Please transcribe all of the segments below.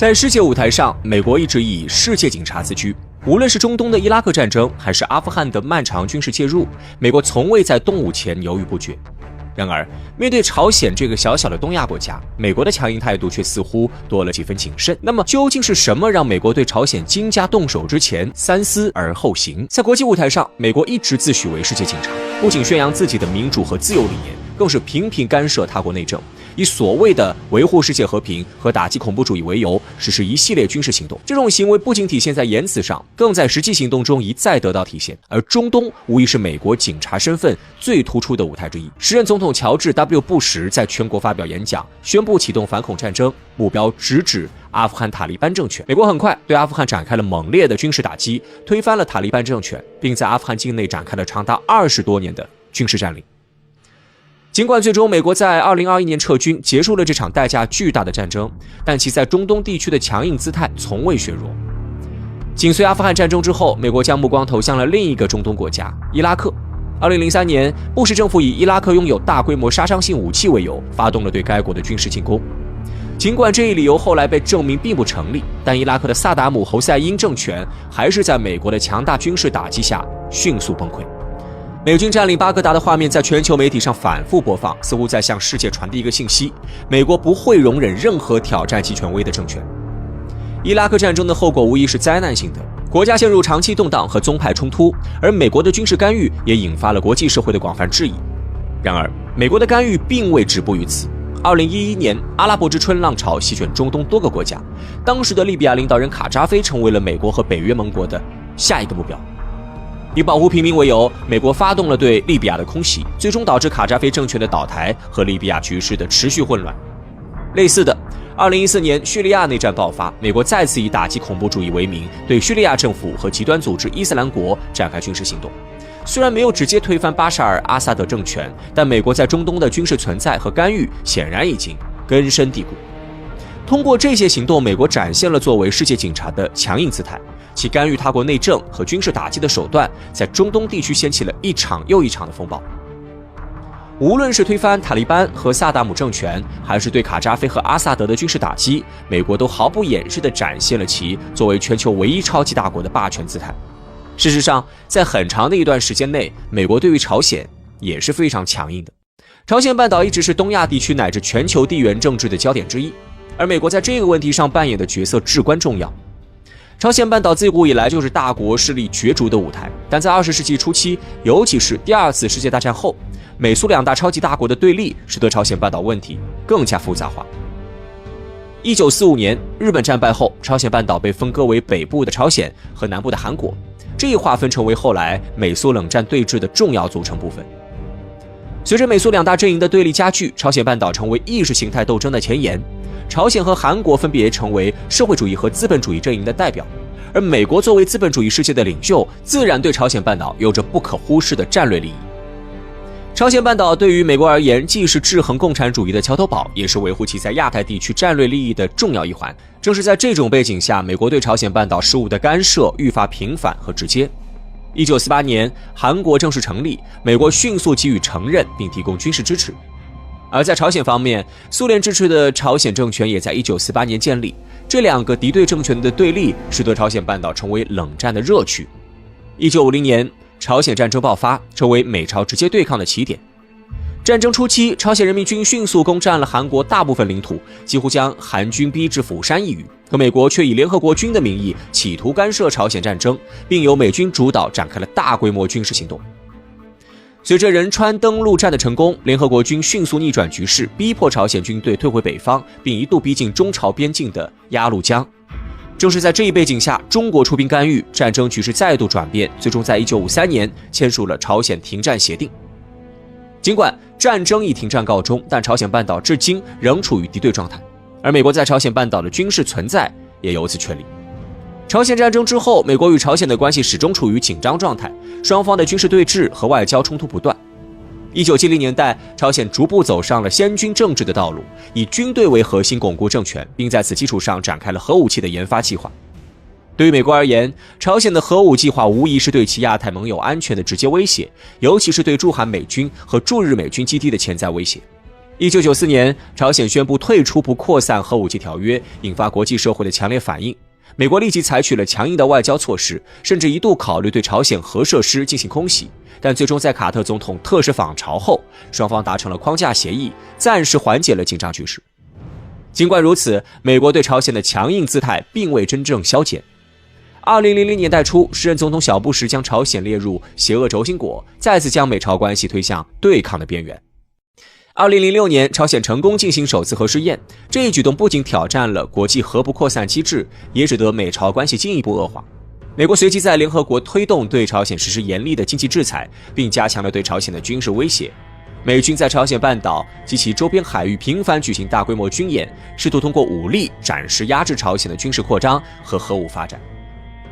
在世界舞台上，美国一直以世界警察自居。无论是中东的伊拉克战争，还是阿富汗的漫长军事介入，美国从未在动武前犹豫不决。然而，面对朝鲜这个小小的东亚国家，美国的强硬态度却似乎多了几分谨慎。那么，究竟是什么让美国对朝鲜金家动手之前三思而后行？在国际舞台上，美国一直自诩为世界警察，不仅宣扬自己的民主和自由理念，更是频频干涉他国内政，以所谓的维护世界和平和打击恐怖主义为由，实施一系列军事行动。这种行为不仅体现在言辞上，更在实际行动中一再得到体现。而中东无疑是美国警察身份最突出的舞台之一。时任总统乔治 ·W. 布什在全国发表演讲，宣布启动反恐战争，目标直指阿富汗塔利班政权。美国很快对阿富汗展开了猛烈的军事打击，推翻了塔利班政权，并在阿富汗境内展开了长达20多年的军事占领。尽管最终美国在2021年撤军，结束了这场代价巨大的战争，但其在中东地区的强硬姿态从未削弱。紧随阿富汗战争之后，美国将目光投向了另一个中东国家伊拉克。2003年，布什政府以伊拉克拥有大规模杀伤性武器为由，发动了对该国的军事进攻。尽管这一理由后来被证明并不成立，但伊拉克的萨达姆·侯赛因政权还是在美国的强大军事打击下迅速崩溃。美军占领巴格达的画面在全球媒体上反复播放，似乎在向世界传递一个信息：美国不会容忍任何挑战其权威的政权。伊拉克战争的后果无疑是灾难性的，国家陷入长期动荡和宗派冲突，而美国的军事干预也引发了国际社会的广泛质疑。然而，美国的干预并未止步于此。2011年，阿拉伯之春浪潮席卷中东多个国家，当时的利比亚领导人卡扎菲成为了美国和北约盟国的下一个目标。以保护平民为由，美国发动了对利比亚的空袭，最终导致卡扎菲政权的倒台和利比亚局势的持续混乱。类似的，2014年叙利亚内战爆发，美国再次以打击恐怖主义为名，对叙利亚政府和极端组织伊斯兰国展开军事行动。虽然没有直接推翻巴沙尔·阿萨德政权，但美国在中东的军事存在和干预显然已经根深蒂固。通过这些行动，美国展现了作为世界警察的强硬姿态，其干预他国内政和军事打击的手段在中东地区掀起了一场又一场的风暴。无论是推翻塔利班和萨达姆政权，还是对卡扎菲和阿萨德的军事打击，美国都毫不掩饰地展现了其作为全球唯一超级大国的霸权姿态。事实上，在很长的一段时间内，美国对于朝鲜也是非常强硬的。朝鲜半岛一直是东亚地区乃至全球地缘政治的焦点之一，而美国在这个问题上扮演的角色至关重要。朝鲜半岛自古以来就是大国势力角逐的舞台，但在20世纪初期，尤其是第二次世界大战后，美苏两大超级大国的对立使得朝鲜半岛问题更加复杂化。1945年，日本战败后，朝鲜半岛被分割为北部的朝鲜和南部的韩国，这一划分成为后来美苏冷战对峙的重要组成部分。随着美苏两大阵营的对立加剧，朝鲜半岛成为意识形态斗争的前沿。朝鲜和韩国分别成为社会主义和资本主义阵营的代表，而美国作为资本主义世界的领袖，自然对朝鲜半岛有着不可忽视的战略利益。朝鲜半岛对于美国而言，既是制衡共产主义的桥头堡，也是维护其在亚太地区战略利益的重要一环。正是在这种背景下，美国对朝鲜半岛事务的干涉愈发频繁和直接。1948年，韩国正式成立，美国迅速给予承认并提供军事支持。而在朝鲜方面，苏联支持的朝鲜政权也在1948年建立，这两个敌对政权的对立使得朝鲜半岛成为冷战的热区。1950年，朝鲜战争爆发，成为美朝直接对抗的起点。战争初期，朝鲜人民军迅速攻占了韩国大部分领土，几乎将韩军逼至釜山一隅，可美国却以联合国军的名义企图干涉朝鲜战争，并由美军主导展开了大规模军事行动。随着仁川登陆战的成功，联合国军迅速逆转局势，逼迫朝鲜军队退回北方，并一度逼近中朝边境的鸭绿江。正是在这一背景下，中国出兵干预，战争局势再度转变，最终在1953年签署了朝鲜停战协定。尽管战争以停战告终，但朝鲜半岛至今仍处于敌对状态，而美国在朝鲜半岛的军事存在也由此确立。朝鲜战争之后，美国与朝鲜的关系始终处于紧张状态，双方的军事对峙和外交冲突不断。1970年代，朝鲜逐步走上了先军政治的道路，以军队为核心巩固政权，并在此基础上展开了核武器的研发计划。对于美国而言，朝鲜的核武计划无疑是对其亚太盟友安全的直接威胁，尤其是对驻韩美军和驻日美军基地的潜在威胁。1994年，朝鲜宣布退出不扩散核武器条约，引发国际社会的强烈反应。美国立即采取了强硬的外交措施，甚至一度考虑对朝鲜核设施进行空袭，但最终在卡特总统特使访朝后，双方达成了框架协议，暂时缓解了紧张局势。尽管如此，美国对朝鲜的强硬姿态并未真正消减。2000年代初，时任总统小布什将朝鲜列入邪恶轴心国，再次将美朝关系推向对抗的边缘。2006年，朝鲜成功进行首次核试验，这一举动不仅挑战了国际核不扩散机制，也使得美朝关系进一步恶化。美国随即在联合国推动对朝鲜实施严厉的经济制裁，并加强了对朝鲜的军事威胁。美军在朝鲜半岛及其周边海域频繁举行大规模军演，试图通过武力暂时压制朝鲜的军事扩张和核武发展。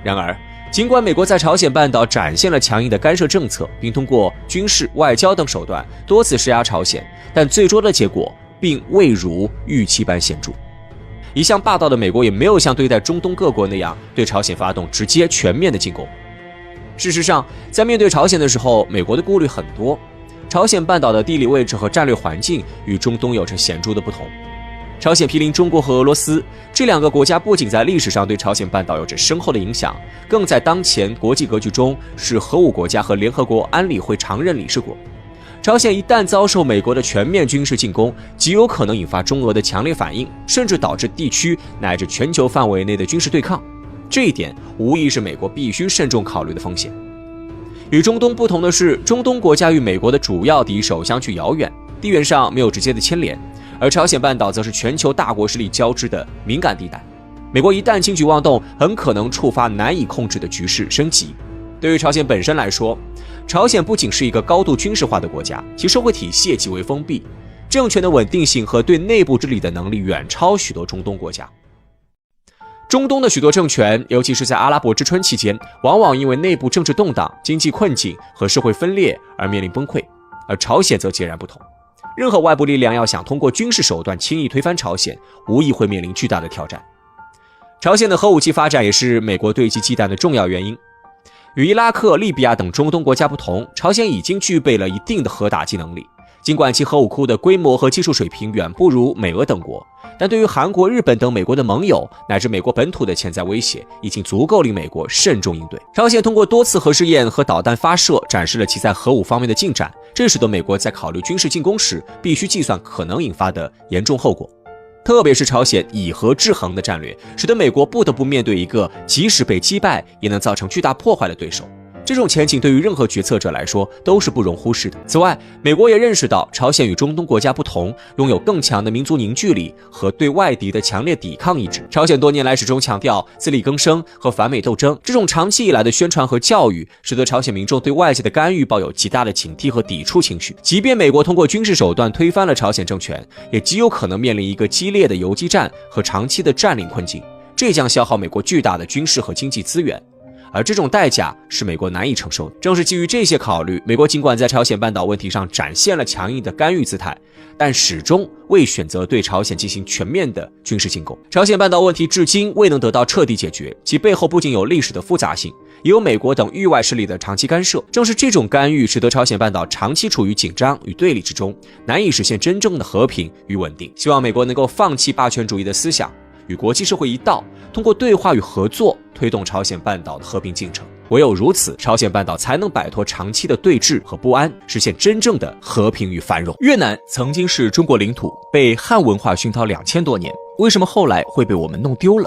然而，尽管美国在朝鲜半岛展现了强硬的干涉政策，并通过军事、外交等手段多次施压朝鲜，但最终的结果并未如预期般显著。一向霸道的美国也没有像对待中东各国那样对朝鲜发动直接全面的进攻。事实上，在面对朝鲜的时候，美国的顾虑很多。朝鲜半岛的地理位置和战略环境与中东有着显著的不同。朝鲜毗邻中国和俄罗斯，这两个国家不仅在历史上对朝鲜半岛有着深厚的影响，更在当前国际格局中是核武国家和联合国安理会常任理事国。朝鲜一旦遭受美国的全面军事进攻，极有可能引发中俄的强烈反应，甚至导致地区乃至全球范围内的军事对抗。这一点无疑是美国必须慎重考虑的风险。与中东不同的是，中东国家与美国的主要敌手相距遥远，地缘上没有直接的牵连，而朝鲜半岛则是全球大国势力交织的敏感地带。美国一旦轻举妄动，很可能触发难以控制的局势升级。对于朝鲜本身来说，朝鲜不仅是一个高度军事化的国家，其社会体系也极为封闭，政权的稳定性和对内部治理的能力远超许多中东国家。中东的许多政权，尤其是在阿拉伯之春期间，往往因为内部政治动荡、经济困境和社会分裂而面临崩溃，而朝鲜则截然不同。任何外部力量要想通过军事手段轻易推翻朝鲜，无疑会面临巨大的挑战。朝鲜的核武器发展也是美国对其忌惮的重要原因。与伊拉克、利比亚等中东国家不同，朝鲜已经具备了一定的核打击能力。尽管其核武库的规模和技术水平远不如美俄等国，但对于韩国、日本等美国的盟友乃至美国本土的潜在威胁，已经足够令美国慎重应对。朝鲜通过多次核试验和导弹发射，展示了其在核武方面的进展，这使得美国在考虑军事进攻时，必须计算可能引发的严重后果。特别是朝鲜以核制衡的战略，使得美国不得不面对一个即使被击败也能造成巨大破坏的对手。这种前景对于任何决策者来说都是不容忽视的。此外，美国也认识到朝鲜与中东国家不同，拥有更强的民族凝聚力和对外敌的强烈抵抗意志。朝鲜多年来始终强调自力更生和反美斗争，这种长期以来的宣传和教育，使得朝鲜民众对外界的干预抱有极大的警惕和抵触情绪。即便美国通过军事手段推翻了朝鲜政权，也极有可能面临一个激烈的游击战和长期的占领困境，这将消耗美国巨大的军事和经济资源。而这种代价是美国难以承受的。正是基于这些考虑，美国尽管在朝鲜半岛问题上展现了强硬的干预姿态，但始终未选择对朝鲜进行全面的军事进攻。朝鲜半岛问题至今未能得到彻底解决，其背后不仅有历史的复杂性，也有美国等域外势力的长期干涉。正是这种干预，使得朝鲜半岛长期处于紧张与对立之中，难以实现真正的和平与稳定。希望美国能够放弃霸权主义的思想，与国际社会一道，通过对话与合作推动朝鲜半岛的和平进程。唯有如此，朝鲜半岛才能摆脱长期的对峙和不安，实现真正的和平与繁荣。越南曾经是中国领土，被汉文化熏陶2000多年，为什么后来会被我们弄丢了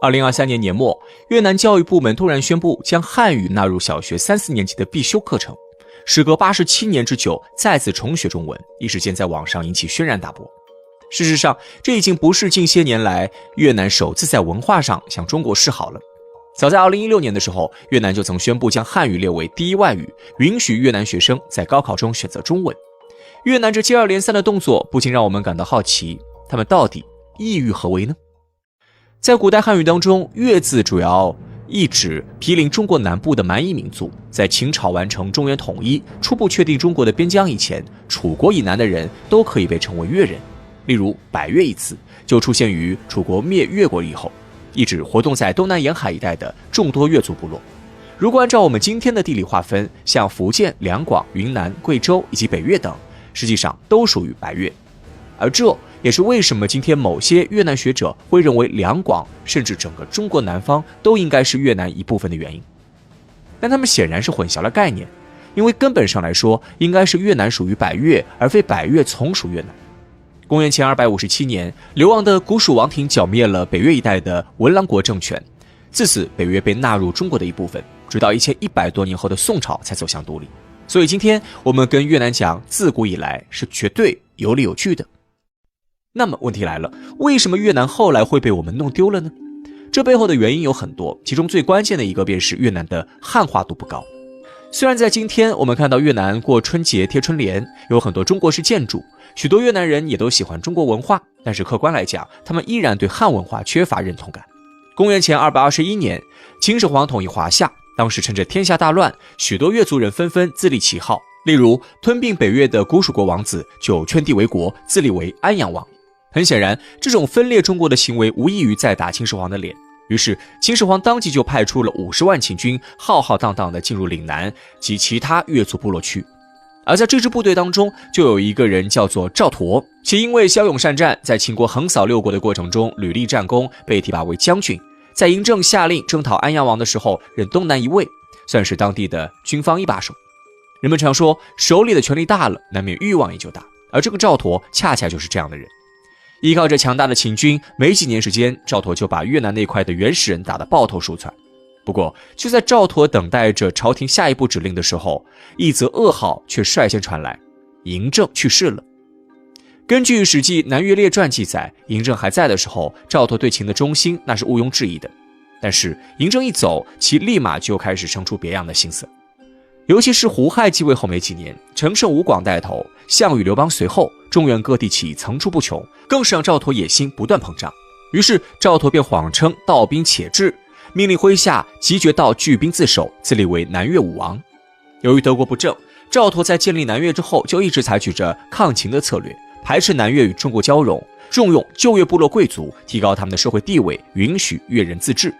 ？2023年年末，越南教育部门突然宣布将汉语纳入小学3、4年级的必修课程，时隔87年之久再次重学中文，一时间在网上引起轩然大波。事实上，这已经不是近些年来越南首次在文化上向中国示好了。早在2016年的时候，越南就曾宣布将汉语列为第一外语，允许越南学生在高考中选择中文。越南这接二连三的动作不禁让我们感到好奇，他们到底意欲何为呢？在古代汉语当中，越字主要意指毗邻中国南部的蛮夷民族。在秦朝完成中原统一、初步确定中国的边疆以前，楚国以南的人都可以被称为越人。例如百越一词就出现于楚国灭越国以后，意指活动在东南沿海一带的众多越族部落。如果按照我们今天的地理划分，像福建、两广、云南、贵州以及北越等，实际上都属于百越。而这也是为什么今天某些越南学者会认为两广甚至整个中国南方都应该是越南一部分的原因。但他们显然是混淆了概念，因为根本上来说，应该是越南属于百越，而非百越从属越南。公元前257年，流亡的古蜀王庭剿灭了北越一带的文lang国政权，自此北越被纳入中国的一部分，直到1100多年后的宋朝才走向独立。所以今天我们跟越南讲自古以来是绝对有理有据的。那么问题来了，为什么越南后来会被我们弄丢了呢？这背后的原因有很多，其中最关键的一个便是越南的汉化度不高。虽然在今天我们看到越南过春节贴春联，有很多中国式建筑，许多越南人也都喜欢中国文化，但是客观来讲，他们依然对汉文化缺乏认同感。公元前221年，秦始皇统一华夏，当时趁着天下大乱，许多越族人纷纷自立旗号，例如吞并北越的古蜀国王子就圈地为国，自立为安阳王。很显然，这种分裂中国的行为无异于在打秦始皇的脸。于是秦始皇当即就派出了50万秦军，浩浩荡荡地进入岭南及其他越族部落区。而在这支部队当中，就有一个人叫做赵佗，其因为骁勇善战，在秦国横扫六国的过程中屡立战功，被提拔为将军。在嬴政下令征讨安阳王的时候，任东南一尉，算是当地的军方一把手。人们常说，手里的权力大了，难免欲望也就大，而这个赵佗恰恰就是这样的人。依靠着强大的秦军，没几年时间，赵佗就把越南那块的原始人打得抱头鼠窜。不过，就在赵佗等待着朝廷下一步指令的时候，一则噩耗却率先传来：嬴政去世了。根据《史记·南越列传》记载，嬴政还在的时候，赵佗对秦的忠心那是毋庸置疑的。但是嬴政一走，其立马就开始生出别样的心思。尤其是胡亥继位后没几年，陈胜吴广带头，项羽刘邦随后，中原各地起义层出不穷，更是让赵佗野心不断膨胀。于是赵佗便谎称道兵且至，命令麾下集决道聚兵自守，自立为南越武王。由于德国不正，赵佗在建立南越之后，就一直采取着抗秦的策略，排斥南越与中国交融，重用旧越部落贵族，提高他们的社会地位，允许越人自治。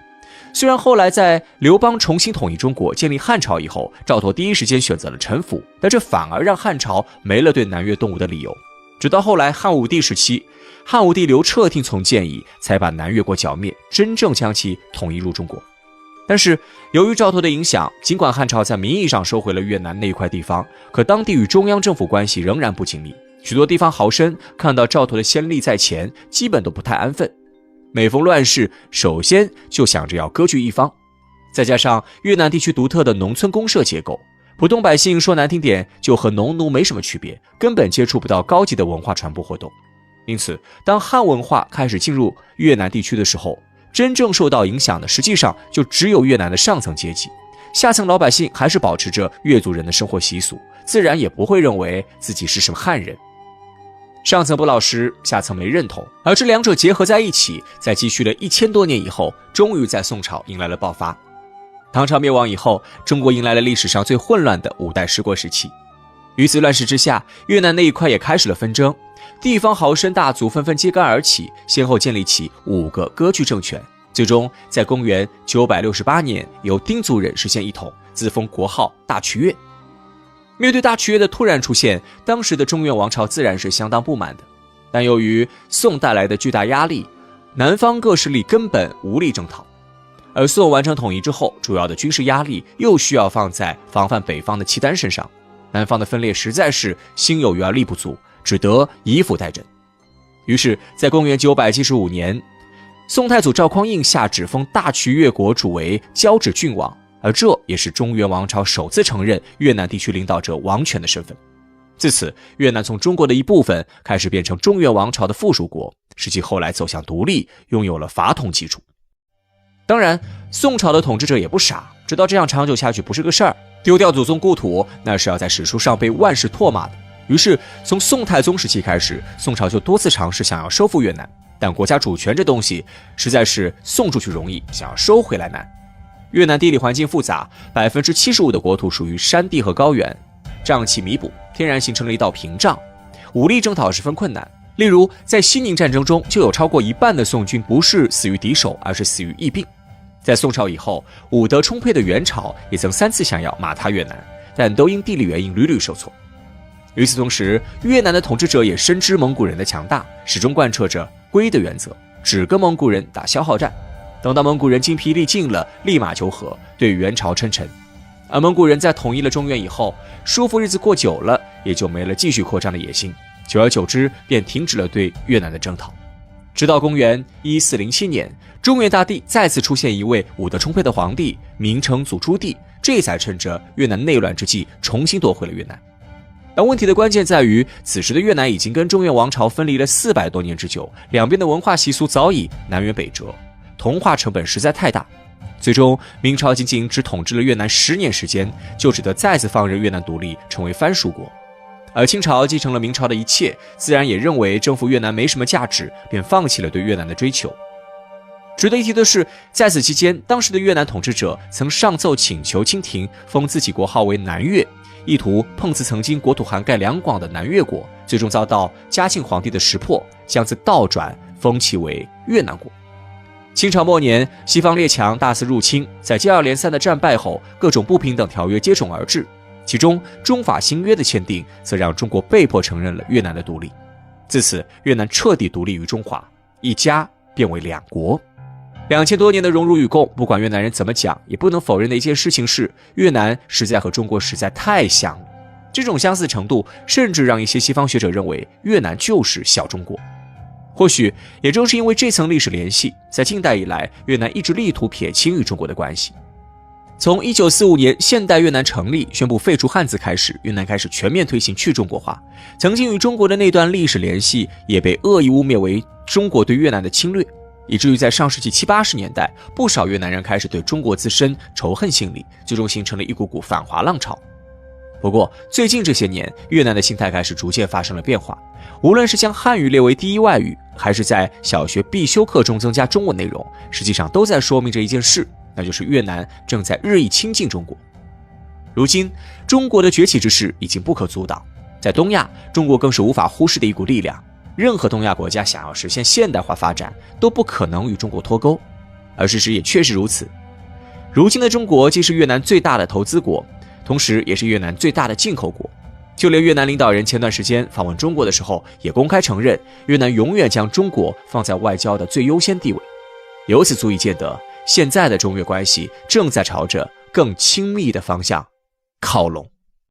虽然后来在刘邦重新统一中国，建立汉朝以后，赵佗第一时间选择了臣服，但这反而让汉朝没了对南越动武的理由。直到后来汉武帝时期，汉武帝刘彻听从建议，才把南越国剿灭，真正将其统一入中国。但是由于赵佗的影响，尽管汉朝在名义上收回了越南那一块地方，可当地与中央政府关系仍然不紧密，许多地方豪绅看到赵佗的先例在前，基本都不太安分。每逢乱世，首先就想着要割据一方。再加上越南地区独特的农村公社结构，普通百姓说难听点，就和农奴没什么区别，根本接触不到高级的文化传播活动。因此，当汉文化开始进入越南地区的时候，真正受到影响的实际上就只有越南的上层阶级，下层老百姓还是保持着越族人的生活习俗，自然也不会认为自己是什么汉人。上层不老实，下层没认同，而这两者结合在一起，在积蓄了1000多年以后，终于在宋朝迎来了爆发。唐朝灭亡以后，中国迎来了历史上最混乱的5代十国时期。于此乱世之下，越南那一块也开始了纷争，地方豪绅大族纷纷揭竿而起，先后建立起5个割据政权，最终在公元968年由丁族人实现一统，自封国号大瞿越。面对大瞿越的突然出现，当时的中原王朝自然是相当不满的。但由于宋带来的巨大压力，南方各势力根本无力征讨。而宋完成统一之后，主要的军事压力又需要放在防范北方的契丹身上，南方的分裂实在是心有余而力不足，只得以府代赈。于是在公元975年，宋太祖赵匡胤下旨封大瞿越国主为交趾郡王，而这也是中原王朝首次承认越南地区领导者王权的身份。自此，越南从中国的一部分开始变成中原王朝的附属国，使其后来走向独立，拥有了法统基础。当然，宋朝的统治者也不傻，知道这样长久下去不是个事儿，丢掉祖宗故土，那是要在史书上被万世唾骂的。于是，从宋太宗时期开始，宋朝就多次尝试想要收复越南，但国家主权这东西实在是送出去容易，想要收回来难。越南地理环境复杂，75%的国土属于山地和高原，瘴气弥补，天然形成了一道屏障，武力征讨十分困难。例如，在西宁战争中，就有超过一半的宋军不是死于敌手，而是死于疫病。在宋朝以后，武德充沛的元朝也曾3次想要马踏越南，但都因地理原因屡屡受挫。与此同时，越南的统治者也深知蒙古人的强大，始终贯彻着规的原则，只跟蒙古人打消耗战。等到蒙古人精疲力尽了，立马求和，对元朝称臣。而蒙古人在统一了中原以后，舒服日子过久了，也就没了继续扩张的野心，久而久之便停止了对越南的征讨。直到公元1407年，中原大地再次出现一位武德充沛的皇帝，名称祖朱棣，这才趁着越南内乱之际重新夺回了越南。但问题的关键在于，此时的越南已经跟中原王朝分离了400多年之久，两边的文化习俗早已南辕北辙，同化成本实在太大。最终，明朝仅仅只统治了越南10年时间，就只得再次放任越南独立，成为藩属国。而清朝继承了明朝的一切，自然也认为征服越南没什么价值，便放弃了对越南的追求。值得一提的是，在此期间，当时的越南统治者曾上奏请求清廷封自己国号为南越，意图碰瓷曾经国土涵盖两广的南越国，最终遭到嘉庆皇帝的识破，将其倒转封其为越南国。清朝末年，西方列强大肆入侵，在接二连三的战败后，各种不平等条约接踵而至，其中中法新约的签订则让中国被迫承认了越南的独立。自此，越南彻底独立于中华，一家变为两国。2000多年的荣辱与共，不管越南人怎么讲，也不能否认的一件事情是，越南实在和中国实在太像了。这种相似程度，甚至让一些西方学者认为越南就是小中国。或许也正是因为这层历史联系，在近代以来，越南一直力图撇清与中国的关系。从1945年现代越南成立，宣布废除汉字开始，越南开始全面推行去中国化。曾经与中国的那段历史联系，也被恶意污蔑为中国对越南的侵略，以至于在上世纪70、80年代，不少越南人开始对中国自身仇恨心理，最终形成了一股股反华浪潮。不过最近这些年，越南的心态开始逐渐发生了变化，无论是将汉语列为第一外语，还是在小学必修课中增加中文内容，实际上都在说明着一件事，那就是越南正在日益亲近中国。如今，中国的崛起之势已经不可阻挡，在东亚，中国更是无法忽视的一股力量。任何东亚国家想要实现现代化发展，都不可能与中国脱钩，而事实也确实如此。如今的中国既是越南最大的投资国，同时也是越南最大的进口国。就连越南领导人前段时间访问中国的时候，也公开承认，越南永远将中国放在外交的最优先地位。由此足以见得，现在的中越关系正在朝着更亲密的方向靠拢。